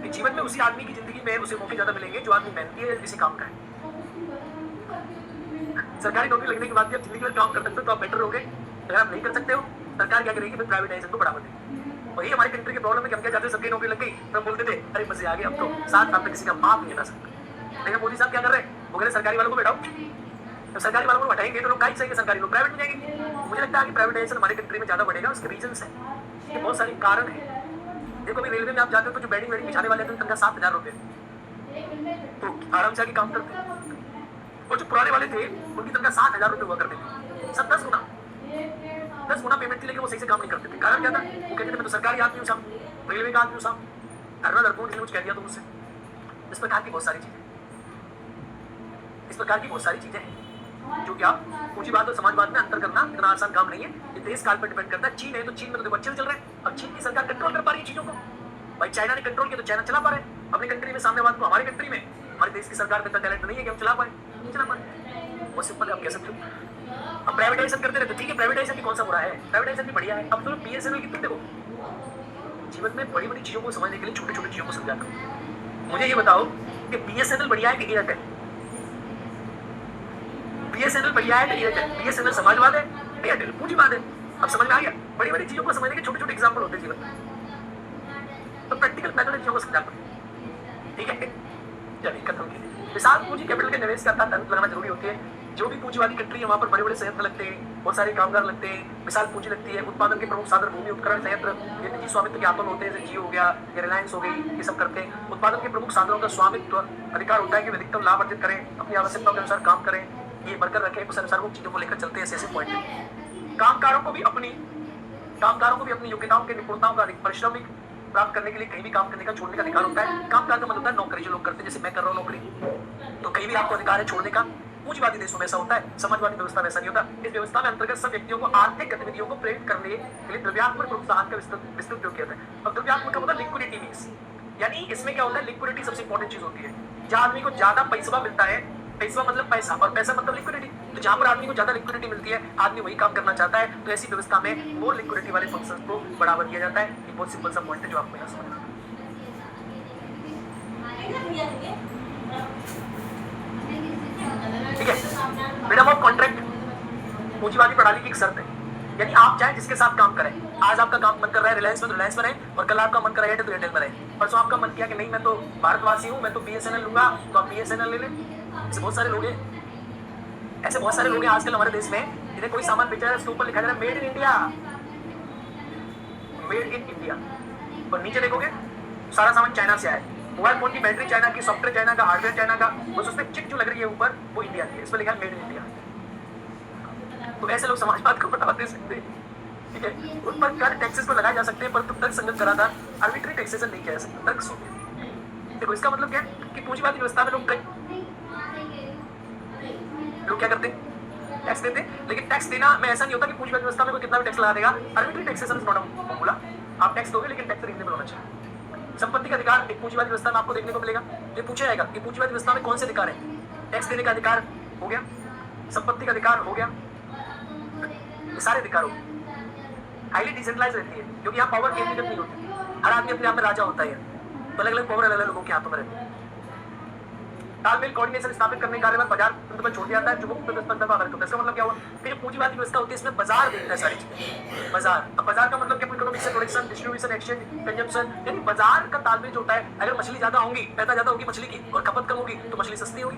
कि जीवन में उसी आदमी की जिंदगी में उसे मौके ज्यादा मिलेंगे जो आदमी मेहनती है, किसी काम का है। सरकारी नौकरी लगने के बाद भी आप जिंदगी में काम कर सकते हो तो आप बेटर रहोगे। अगर आप नहीं कर सकते हो, सरकार क्या करेगी, फिर प्राइवेटाइजेशन को बढ़ावा देगी। और ये हमारी कंट्री की प्रॉब्लम है कि हम क्या चाहते हैं, सरकारी नौकरी लग गई तो हम बोलते थे अरे मजे आ गए, अब तो 7 साल तक किसी का बाप नहीं हटा सकते। लेकिन मोदी साहब क्या कर रहे हैं, वो कह रहे सरकारी वालों को बैठाओ। तो सरकारी वालों को हटाएंगे तो लोग कहीं से सरकारी लोग प्राइवेट में जाएंगे। मुझे लगता है कि प्राइवेटाइजेशन हमारी कंट्री में ज्यादा बढ़ेगा। उसके रीजंस है, बहुत सारे कारण है। देखो अभी रेलवे में आप जाते हो तो जो बेडिंग वेडिंग बिछाने वाले हैं तनख्वाह 7,000 रुपए, तो आराम से आके काम करते हैं। और जो पुराने वाले थे उनकी तनख्वाह 7,000 रुपए हुआ करते थे, सब 10 गुना पेमेंट लेके वो सही से काम नहीं करते थे। कारण क्या था, वो कहते थे मैं तो सरकारी आदमी हूँ साहब, रेलवे का आदमी हूँ साहब, अरबों कुछ कह दिया तो मुझसे। इस प्रकार की बहुत सारी चीजें, इस प्रकार की बहुत सारी चीजें हैं जो कि आप पूंजीवाद और समाजवाद में अंतर करना इतना आसान काम नहीं है। ये देश काल पर डिपेंड करता है। चीन है तो चीन में तो देखो अच्छे चल रहे हैं, अब चीन की सरकार कंट्रोल कर पा रही है चीजों को। भाई चाइना ने कंट्रोल किया तो चाइना चला पा रहे हैं अपनी कंट्री में साम्यवाद को। हमारी कंट्री में हमारे देश की सरकार का इतना टैलेंट नहीं है कि हम चला पाए, नहीं चला पाए। बहुत सिंपल है, आप कह सकते हो। अब प्राइवेटाइजेशन करते रहते, ठीक है प्राइवेटाइजेशन भी कौन सा बुरा है, प्राइवेटाइजेशन भी बढ़िया है। अब तो बीएसएनएल की तुम देखो, जीवन में बड़ी बड़ी चीजों को समझने के लिए छोटी छोटी चीजों को समझा करो। मुझे ये बताओ कि बीएसएनएल बढ़िया है कि एयरटेल? बीएसएनएल बढ़िया है कि एयरटेल? बीएसएनएल समाजवाद है, एयरटेल पूंजीवाद है। अब समझ में आ गया? बड़ी बड़ी चीजों को समझने के छोटे छोटे एग्जाम्पल होते हैं जीवन में, तो प्रैक्टिकल मेथड चीजों को समझा करो, ठीक है? चलिए खत्म कीजिए। विशाल पूंजी कैपिटल के निवेश का अंत लगाना जरूरी होती है। जो भी पूंजीवादी कंट्री है वहाँ पर बड़े बड़े संयंत्र लगते हैं, बहुत सारे कामगार लगते हैं, विशाल पूंजी लगती है। उत्पादन के प्रमुख साधन भूमि उपकरण संयंत्र ये निजी स्वामित्व के हाथों में होते हैं, जैसे जियो हो गया या रिलायंस हो गई, ये सब करते हैं। उत्पादन के प्रमुख साधनों का स्वामित्व अधिकार होता है कि वे अधिकतम लाभ अर्जित करें, अपनी आवश्यकताओं के अनुसार काम करें, ये बरकर रखें, उस अनुसार वो चीजों को लेकर चलते हैं। ऐसे पॉइंट है। कामगारों को भी अपनी योग्यताओं के निपुणताओं का परिश्रमिक प्राप्त करने के लिए कहीं भी काम करने का, छोड़ने का अधिकार होता है। कामकाज का मतलब होता है नौकरी, जो लोग करते हैं, जैसे मैं कर रहा हूँ नौकरी, तो कहीं भी आपको अधिकार है छोड़ने का। पूंजीवादी देशों में ऐसा होता है, समाजवादी व्यवस्था में ऐसा नहीं होता। इस व्यवस्था में अंतर्गत सब व्यक्तियों को आर्थिक गतिविधियों को प्रेरित करने के लिए द्रव्यात्मक प्रोत्साहन का विस्तृत उपयोग किया जाता है। अब द्रव्यात्मक का मतलब लिक्विडिटी मीन्स, यानी इसमें क्या होता है, लिक्विडिटी सबसे इंपॉर्टेंट चीज होती है। जहां आदमी को ज्यादा पैसा मिलता है, पैसा मतलब पैसा और पैसा मतलब लिक्विडिटी, तो जहां पर आदमी को ज्यादा लिक्विडिटी मिलती है आदमी वही काम करना चाहता है। तो ऐसी व्यवस्था में वो लिक्विडिटी वाले फंक्शंस को बढ़ावा दिया जाता है। ये बहुत सिंपल सा पॉइंट है जो आपको यहाँ समझना है। ठीक है, फ्रीडम ऑफ कॉन्ट्रैक्ट पूंजीवादी प्रणाली की एक शर्त है। यानी आप चाहे जिसके साथ काम करें, आज आपका काम मन कर रहा है रिलायंस में तो रिलायंस में रहें, और कल आपका मन कर रहा है एयरटेल तो एयरटेल में रहें। परसों आपका मन किया कि नहीं मैं तो भारतवासी हूँ, मैं तो बीएसएनएल लूंगा, तो आप बीएसएनएल ले लें। ऐसे बहुत सारे लोग हैं, ऐसे बहुत सारे लोग हैं आजकल हमारे देश में, जिन्हें कोई सामान बेचा है उसके ऊपर लिखा जा रहा है made in India, made in India, और नीचे देखोगे सारा सामान चाइना से आया है। मोबाइल फोन की बैटरी चाइना की, सॉफ्टवेयर चाइना का, हार्डवेयर चाइना का, बस उसमें चिप जो लग रही है ऊपर वो इंडिया की है, इस पर लिखा है मेड इन इंडिया। तो ऐसे लोग समाजवाद को बढ़ावा दे सकते हैं, ठीक है? उन पर कर टैक्सेस को लगाए जा सकते हैं, परंतु तर्क संगत करा था, आर्बिट्री टैक्सेशन नहीं किया जा सकता, तर्क सो गया। देखो इसका मतलब क्या है कि पूंजीवादी व्यवस्था में लोग क्या करते हैं, टैक्स देते हैं। लेकिन टैक्स देना में ऐसा नहीं होता कि पूंजीवादी व्यवस्था में कोई कितना भी टैक्स लगा देगा। Arbitrary taxation is not a formula. आप टैक्स दोगे लेकिन टैक्स रीजनेबल होना चाहिए। संपत्ति का अधिकार एक पूंजीवादी व्यवस्था में आपको देखने को मिलेगा। ये पूछा जाएगा कि पूंजीवादी व्यवस्था में कौन से अधिकार है। टैक्स देने का अधिकार हो गया, संपत्ति का अधिकार हो गया, ये सारे अधिकार हो गए। हाईली डिसेंट्रलाइज रहती है क्योंकि यहाँ पावर केंद्रीकृत नहीं होती, हर आदमी अपने आप में राजा होता है, तो अलग अलग पावर अलग अलग लोगों के हाथों में रहती है। तालमेल कोऑर्डिनेशन स्थापित करने के कार्य में बाजार तंत्र पर छोड़ दिया जाता है जो मुक्त प्रतिस्पर्धा का आधारित होता है। इसका मतलब क्या हुआ कि जो पूंजीवादी व्यवस्था होती है इसमें बाजार देखता है सारी चीजें। बाजार, अब बाजार का मतलब क्या, इकोनॉमिक से प्रोडक्शन, डिस्ट्रीब्यूशन, एक्सचेंज, कंजम्पशन, यानी बाजार का तालमेल जो होता है, अगर मछली ज्यादा होगी, पैदा ज्यादा होगी मछली की और खपत कम होगी तो मछली सस्ती होगी।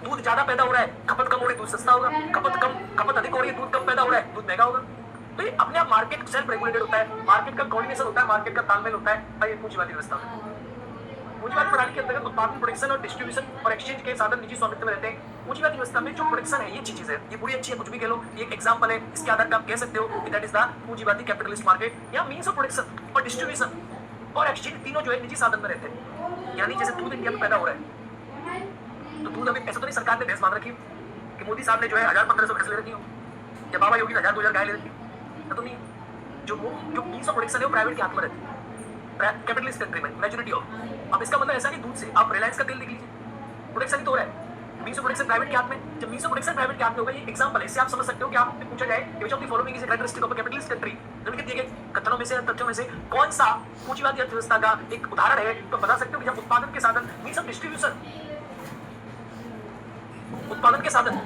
दूध ज्यादा पैदा हो रहा है, खपत कम हो रही है, दूध सस्ता होगा। खपत अधिक हो रही है, दूध कम पैदा हो रहा है, दूध महंगा होगा। तो ये अपने आप मार्केट सेल्फ रेगुलेटेड होता है, मार्केट का कोऑर्डिनेशन होता है, मार्केट का तालमेल होता है, और ये पूंजीवादी व्यवस्था है। पूंजीवादी प्रणाली के अंतर्गत उत्पादन, प्रोडक्शन और डिस्ट्रीब्यूशन और एक्सचेंज के साधन निजी स्वामित्व में रहते हैं। पूंजीवादी व्यवस्था में जो प्रोडक्शन है ये चीज है, ये पूरी अच्छी है, कुछ भी कह लो, ये एक एग्जांपल है, इसके आधार पर आप कह सकते हो कि दैट इज द पूंजीवादी कैपिटलिस्ट मार्केट। या मींस ऑफ प्रोडक्शन और डिस्ट्रीब्यूशन और एक्सचेंज तीनों जो है निजी साधन में रहते हैं। यानी जैसे दूध इंडिया में पैदा हो रहा है, तो दूध अभी ऐसा तो नहीं सरकार ने भैंस मान रखी कि मोदी साहब ने जो है 1000-1500 भैंस ले रखी हो, या बाबा योगी ने 1000-2000 गाय ले रखी हो, तो नहीं। जो मींस ऑफ प्रोडक्शन है वो प्राइवेट के हाथ में रहती है, कैपिटलिस्ट कंट्री में मेजॉरिटी ऑफ। अब इसका मतलब ऐसा नहीं दूध से, आप रिलायंस का तेल देख लीजिए, प्रोडक्शन ही तो हो रहा है, मींस ऑफ प्रोडक्शन प्राइवेट के हाथ में। जब मींस ऑफ प्रोडक्शन प्राइवेट के हाथ में होगा, ये एग्जांपल है, इससे आप समझ सकते हो कि आपसे पूछा जाए कि which of the following is a characteristic of a capitalist country, निम्नलिखित दिए गए कथनों में से, तथ्यों में से कौन सा पूंजीवादी अर्थव्यवस्था का एक उदाहरण है, तो बता सकते हो कि जब उत्पादन के साधन मींस ऑफ डिस्ट्रीब्यूशन, उत्पादन के साधन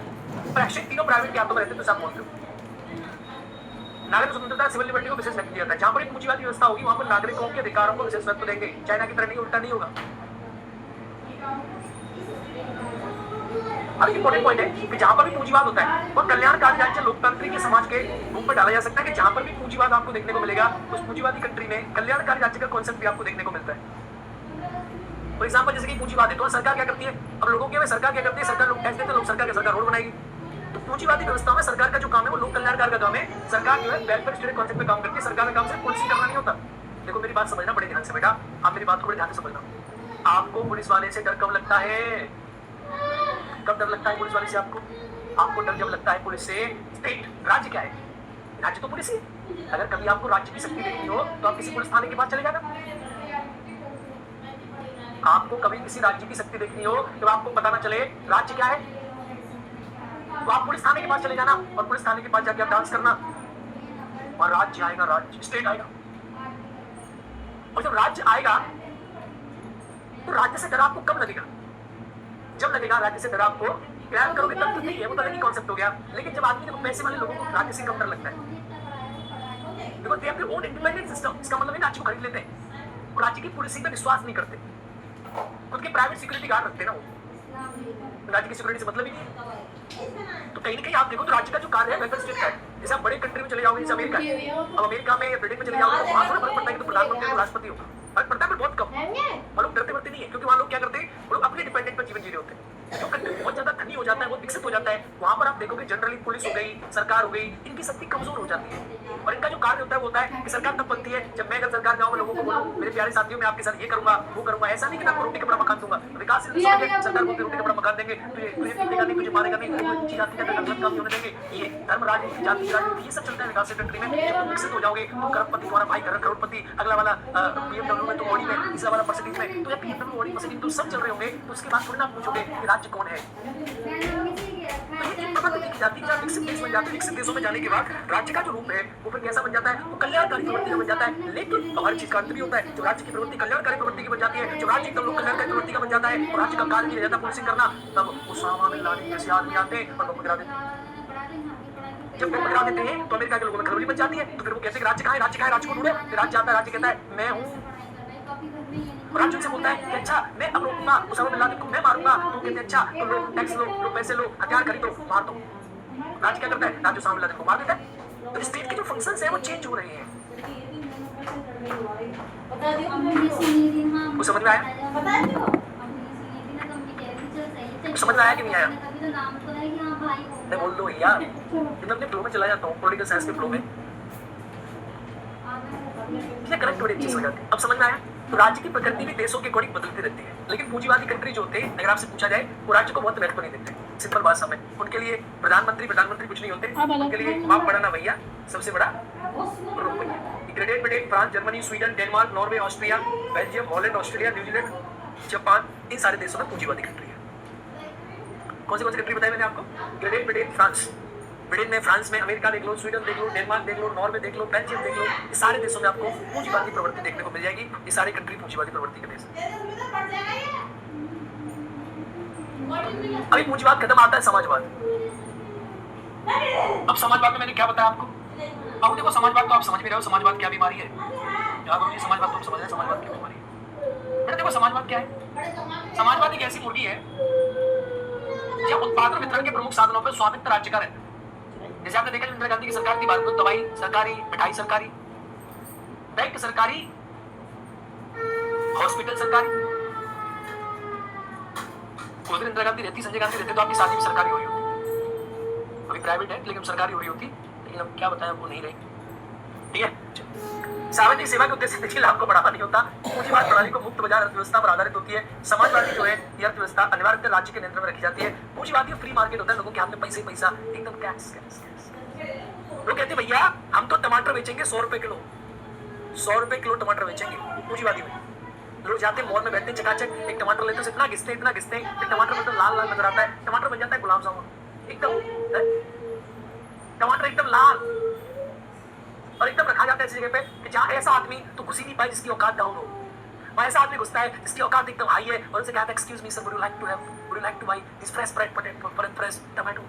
और एक्सचेंज तीनों प्राइवेट के हाथों में रहते हैं, तो आप बोलते हो। नागरिक स्वतंत्रता, सिविल लिबर्टी को विशेष महत्व दिया जाता है। जहां पर एक पूंजीवादी व्यवस्था होगी वहां पर नागरिकों के अधिकारों को विशेष महत्व देंगे। चाइना की तरह नहीं, उल्टा नहीं होगा। अब इंपॉर्टेंट पॉइंट है कि जहां पर भी पूंजीवाद होता है वो कल्याणकारी राज्य लोकतांत्रिक समाज के रूप में डाला जा सकता है, कि जहां पर भी पूंजीवाद आपको देखने को मिलेगा उस पूंजीवादी कंट्री में कल्याणकारी राज्य का कॉन्सेप्ट भी आपको देखने को मिलता है। फॉर एग्जाम्पल जैसे कि पूंजीवाद है तो सरकार क्या करती है, अब लोगों के में सरकार क्या करती है, सरकार लोग टैक्स देते हैं, लोग सरकार रोड बनाएगी। तो पूंजीवादी व्यवस्था में सरकार का जो काम है वो लोक कल्याणकार का काम है। सरकार जो है वेलफेयर स्टेट कॉन्सेप्ट पे काम करती है। सरकार का काम सिर्फ पॉलिसी करना नहीं होता। देखो मेरी बात समझना बड़े ध्यान से बेटा, आप मेरी बात को बड़े ध्यान से समझना। आपको पुलिस वाले से डर कब लगता है, कब डर लगता है पुलिस वाले से आपको? आपको डर जब लगता है पुलिस से, स्टेट, राज्य क्या है, राज्य तो पुलिस ही। अगर कभी आपको राज्य की शक्ति देखनी हो तो आप किसी पुलिस थाने के पास चले जाना। आपको कभी किसी राज्य की शक्ति देखनी हो तो आपको पता ना चले राज्य क्या है, तो आप पुलिस थाने के पास चले जाना, और पुलिस थाने के पास जाके आप डांस करना, और राज्य आएगा, राज्य स्टेट आएगा। और जब राज्य आएगा तो राज्य से डर आपको कब लगेगा? जब लगेगा राज्य से डर आपको, प्यार करोगे तब तो नहीं है, वो तो अलग ही कॉन्सेप्ट हो गया। लेकिन जब आदमी को, पैसे वाले लोगों को राज्य से कम डर लगता है, देखो they have their own independent system. इसका मतलब है राज्य को खरीद लेते हैं और राज्य की पुलिस पे विश्वास नहीं करते, खुद के प्राइवेट सिक्योरिटी गार्ड रखते हैं ना वो, राज्य की सिक्योरिटी से मतलब ही नहीं है। तो कहीं ना कहीं आप देखो तो राज्य का जो कार्य है वेलफेयर स्टेट का है। जैसे आप बड़े कंट्री में चले जाओगे, जैसे अमेरिका है, अब अमेरिका में या ब्रिटेन में चले जाओगे तो वहां थोड़ा फर्क पड़ता है कि तो प्रधानमंत्री और राष्ट्रपति हो, फर्क पड़ता है पर बहुत कम। वहां लोग डरते नहीं है, क्योंकि वहां लोग क्या करते हैं, वो लोग अपने डिपेंडेंट पर जीवन जी रहे होते हैं। जो कंट्री बहुत ज्यादा धनी हो जाता है, वो विकसित हो जाता है, वहां पर आप देखोगे जनरली पुलिस हो गई, सरकार हो गई, इनकी शक्ति कमजोर हो जाती है। और इनका जो कार्य होता है वो होता है कि सरकार तब बनती है जब मैं अगर सरकार जाऊंगा लोगों को बोलूं मेरे प्यारे साथियों मैं आपके साथ ये करूंगा वो करूंगा। ऐसा नहीं कि मैं आपको रोटी कपड़ा मकान दूंगा। विकासशील देशों में सरकार बोलती है रोटी कपड़ा मकान देंगे, तुझे पीटेगा नहीं, तुझे मारेगा नहीं, तुझे जाति का गलत काम नहीं होने देंगे। ये धर्म, राजनीति, जाति, राजनीति, ये सब चलता है विकासशील कंट्री में। जब तुम विकसित हो जाओगे तो करोड़पति, तुम्हारा भाई करोड़पति, अगला वाला BMW में, तुम ऑडी में, तीसरा वाला मर्सिडीज में, तो जब BMW, ऑडी, मर्सिडीज तो सब चल रहे होंगे तो उसके बाद थोड़ी ना पूछोगे कि राज्य कौन है। विकसित देश बन जाते हैं। विकसित देशों में जाने के बाद राज्य का जो रूप है वो फिर कैसा बन जाता है, वो कल्याणकारी प्रवृत्ति का बन जाता है। लेकिन हर चीज का अंत भी होता है। जो राज्य की प्रवृत्ति कल्याणकारी प्रवृत्ति की बन जाती है, जो राज्य एकदम लोग कल्याणकारी प्रवृत्ति का बन जाता है और राज्य का कार्य किया जाता है पुलिसिंग करना, तब उसामा बिन लादेन जैसे आदमी आते हैं और लोग गिरा देते हैं। जब वो पकड़ा देते हैं तो अमेरिका के लोगों में खलबली मच जाती है। तो फिर वो कहते हैं राज्य कहाँ है, राज्य कहाँ है, राज्य को ढूंढे। फिर राज्य आता है, राज्य कहता है मैं हूँ, राज्य से बोलता है कि अच्छा मैं अब रोकूंगा उसामा बिन लादेन को, मैं मारूंगा। तो कहते हैं अच्छा तो लो टैक्स लो पैसे लो, हथियार खरीदो, मार दो। राज्य क्या करता है, राज्य उसामा बिन लादेन को मार देता है। तो स्टेट के जो फंक्शंस हैं वो चेंज हो रहे हैं। वो समझ में आया? समझ में आया कि नहीं आया? मैं बोल दो यार, मैं अपने फ्लो में चला जाता हूँ, पॉलिटिकल साइंस के फ्लो में करेक्ट बड़ी चीज हो जाती है। अब समझ में आया? तो राज्य की प्रकृति भी देशों के अकॉर्डिंग बदलती रहती है। लेकिन पूंजीवादी कंट्री जो होते हैं, अगर आपसे पूछा जाए वो राज्य को बहुत महत्व नहीं देते। सिंपल बात समझ, उनके लिए प्रधानमंत्री कुछ नहीं होते। उनके लिए बाप बड़ा ना भैया, सबसे बड़ा Great Britain, France, Germany, Sweden, Denmark, Norway, Austria, Belgium, Holland, Australia, New Zealand, Japan, इन सारे देशों में पूंजीवादी कंट्री है। कौन सी कंट्री बताई मैंने आपको? ग्रेट ब्रिटेन, फ्रांस, ब्रिटेन में, फ्रांस में, अमेरिका देख लो, स्वीडन देख लो, डेनमार्क देख लो, नॉर्वे देख लो, बेल्जियम देख लो, ये सारे देशों में आपको पूंजीवादी प्रवृत्ति देखने को मिल जाएगी। ये सारे कंट्री पूंजीवादी प्रवृत्ति के देश। अभी पूंजीवाद खत्म, आता है समाजवाद। अब समाजवाद में मैंने क्या बताया आपको? अब देखो समाजवाद तो आप समझ भी रहे हो, समाजवाद क्या बीमारी है। क्या करो जी, समाजवाद तुम समझ रहे हो समाजवाद क्या बीमारी है? बेटा देखो समाजवाद क्या है? समाजवाद एक ऐसी मुर्गी है जब उत्पादन वितरण के प्रमुख साधनों पर स्वामित्व राज्य का रहता है। जैसे आपने देखा इंदिरा गांधी की सरकार थी, भारत में दवाई सरकारी, मिठाई सरकारी, बैंक सरकारी, हॉस्पिटल सरकारी। उस दिन इंदिरा गांधी रहती, संजय गांधी रहते तो आपकी शादी भी सरकारी हो रही होती। अभी प्राइवेट है लेकिन सरकारी हो रही होती, लेकिन अब क्या बताएं आपको, नहीं रही। ठीक है, सार्वजनिक सेवा के उद्देश्य से लाभ को बढ़ावा नहीं होता। पूंजीवाद प्रणाली को मुक्त बाजार अर्थव्यवस्था पर आधारित होती है। समाजवादी जो है ये अर्थव्यवस्था अनिवार्य राज्य के नियंत्रण में रखी जाती है। पूंजीवादी फ्री मार्केट होता है, लोगों के हाथ में पैसे पैसा, एकदम कैश कैश कैश। लोग कहते हैं भैया हम तो टमाटर बेचेंगे 100 रुपए किलो, 100 रुपए किलो टमाटर बेचेंगे। पूंजीवादी में लोग जाते हैं मॉल में बैठते हैं, चकाचक एक टमाटर लेते हैं, इतना घिसते हैं, टमाटर मतलब लाल लाल नजर आता है, टमाटर बन जाता है गुलाब जामुन एकदम। टमाटर एकदम लाल और एकदम रखा जाता है ऐसी जगह पे कि जहाँ ऐसा आदमी तो घुस ही नहीं पाए जिसकी औकात डाउन हो। वहाँ ऐसा आदमी घुसता है जिसकी औकात एकदम हाई है और उनसे कहता है excuse me sir, would you like to buy this fresh bread potato fresh tomato.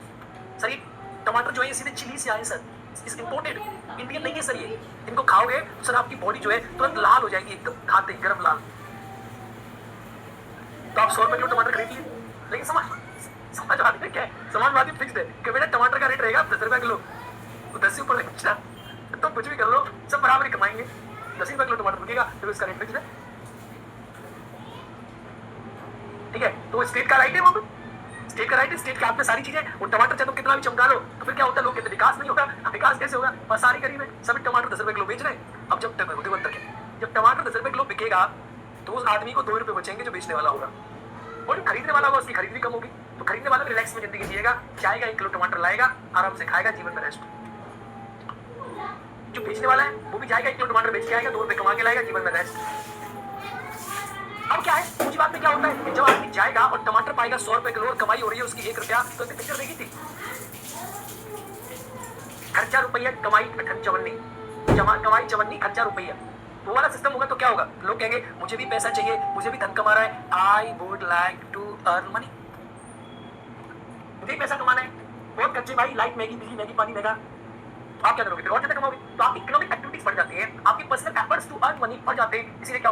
Sir ये टमाटर जो है सीधे चिली से आए सर, इस इंपोर्टेड, इंडियन नहीं है सर ये। इनको खाओगे तो सर आपकी बॉडी जो है तुरंत लाल हो जाएगी, एकदम खाते ही गरम लाल। तो आप 100 रुपए किलो टमाटर खरीद लिए, लेकिन समाजवादी में क्या है, समाजवादी फिक्स्ड है कि बेटा टमाटर का रेट रहेगा 10 रुपए किलो, तो 10 से ऊपर बेचना तो कुछ भी कर लो सब बराबर ही कमाएंगे। 10 रुपए किलो टमाटर बिकेगा तो इसका रेट फिक्स्ड है। ठीक है, तो स्टेट का राइट है, वो स्टेट का राइट है, स्टेट के हाथ में सारी चीजें। वो टमाटर चाहे तुम कितना भी चमका लो तो फिर क्या होता है, लोग कहते विकास नहीं होगा। विकास कैसे होगा, बस सारी गरीब है, सभी टमाटर 10 रुपए किलो बेच रहे हैं। अब जब जब टमाटर 10 रुपए किलो बिकेगा तो उस आदमी को 2 रुपए बचेंगे जो बेचने वाला होगा, और खरीदने वाला होगा उसकी खरीद भी कम होगी। तो खरीदने वाला भी रिलैक्स में जिंदगी जिएगा, जाएगा 1 किलो टमाटर लाएगा, आराम से खाएगा, जीवन में रेस्ट। जो बेचने वाला है वो भी जाएगा 1 किलो टमाटर बेच के आएगा, 2 रुपए कमा के लाएगा, जीवन में रेस्ट। अब क्या है, पूंजीवाद में क्या होता है, जब आदमी जाएगा और टमाटर पाएगा 100 रुपए किलो और कमाई हो रही है उसकी 1 रुपया, तो पिक्चर देखी थी, खर्चा रुपया कमाई चवन्नी, कमाई चवन्नी खर्चा रुपया। वो वाला सिस्टम होगा तो क्या होगा, लोग कहेंगे मुझे भी पैसा चाहिए, मुझे भी धन कमा रहा है, I would like to earn money, मुझे भी पैसा कमाना है, बहुत कच्चे भाई, लाइट महंगी, बिजली महंगी, पानी महंगा। आप क्या करोगे, और ज्यादा कमाओगे, तो आप इकोनॉमिक एक्टिविटीज बढ़ जाती है, आपके personal efforts to earn money बढ़ जाते हैं। इसीलिए क्या